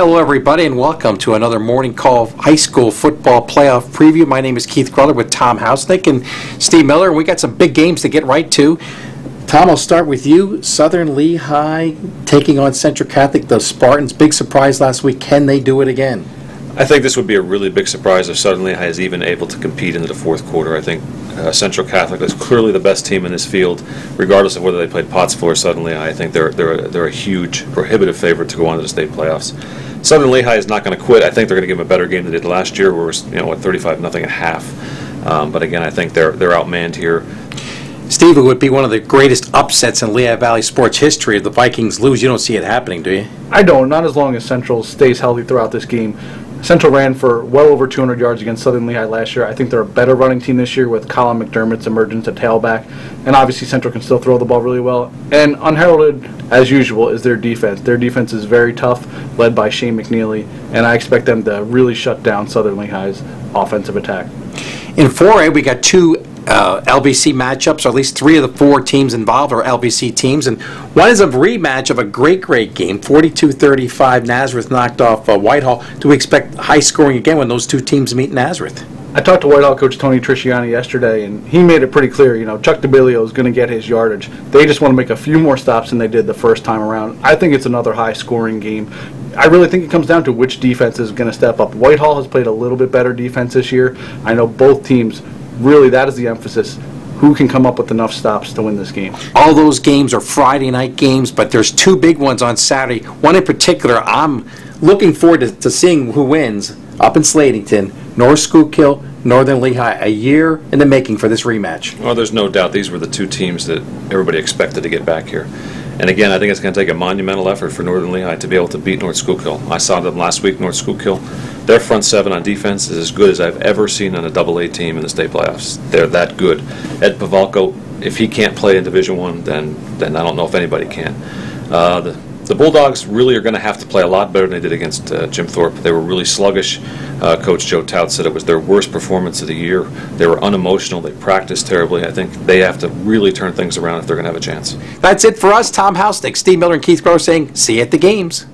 Hello, everybody, and welcome to another Morning Call high school football playoff preview. My name is Keith Groller with Tom Housenick and Steve Miller, and we got some big games to get right to. Tom, I'll start with you. Southern Lehigh taking on Central Catholic, the Spartans. Big surprise last week. Can they do it again? I think this would be a really big surprise if Southern Lehigh is even able to compete into the fourth quarter. I think Central Catholic is clearly the best team in this field, regardless of whether they played Pottsville or Southern Lehigh. I think they're a huge, prohibitive favorite to go on to the state playoffs. Southern Lehigh is not going to quit. I think they're going to give them a better game than they did last year, where it was 35-0 at half. But again, I think they're outmanned here. Steve, it would be one of the greatest upsets in Lehigh Valley sports history if the Vikings lose. You don't see it happening, do you? I don't. Not as long as Central stays healthy throughout this game. Central ran for well over 200 yards against Southern Lehigh last year. I think they're a better running team this year with Colin McDermott's emergence at tailback. And obviously Central can still throw the ball really well. And unheralded, as usual, is their defense. Their defense is very tough, led by Shane McNeely. And I expect them to really shut down Southern Lehigh's offensive attack. In 4A, we got two LVC matchups, or at least three of the four teams involved are LVC teams, and one is a rematch of a great game, 42-35. Nazareth knocked off Whitehall. Do we expect high scoring again when those two teams meet in Nazareth? I talked to Whitehall coach Tony Trisciani yesterday, and he made it pretty clear, Chuck DeBilio is going to get his yardage. They just want to make a few more stops than they did the first time around. I think it's another high-scoring game. I really think it comes down to which defense is going to step up. Whitehall has played a little bit better defense this year. I know both teams, really, that is the emphasis. Who can come up with enough stops to win this game? All those games are Friday night games, but there's two big ones on Saturday. One in particular, I'm looking forward to seeing who wins up in Slatington. North Schuylkill, Northern Lehigh, a year in the making for this rematch. Well, there's no doubt these were the two teams that everybody expected to get back here. And again, I think it's going to take a monumental effort for Northern Lehigh to be able to beat North Schuylkill. I saw them last week, North Schuylkill. Their front seven on defense is as good as I've ever seen on a AA team in the state playoffs. They're that good. Ed Pavalko, if he can't play in Division I, then I don't know if anybody can. The Bulldogs really are going to have to play a lot better than they did against Jim Thorpe. They were really sluggish. Coach Joe Tout said it was their worst performance of the year. They were unemotional. They practiced terribly. I think they have to really turn things around if they're going to have a chance. That's it for us. Tom Housenick, Steve Miller, and Keith Groller saying, see you at the games.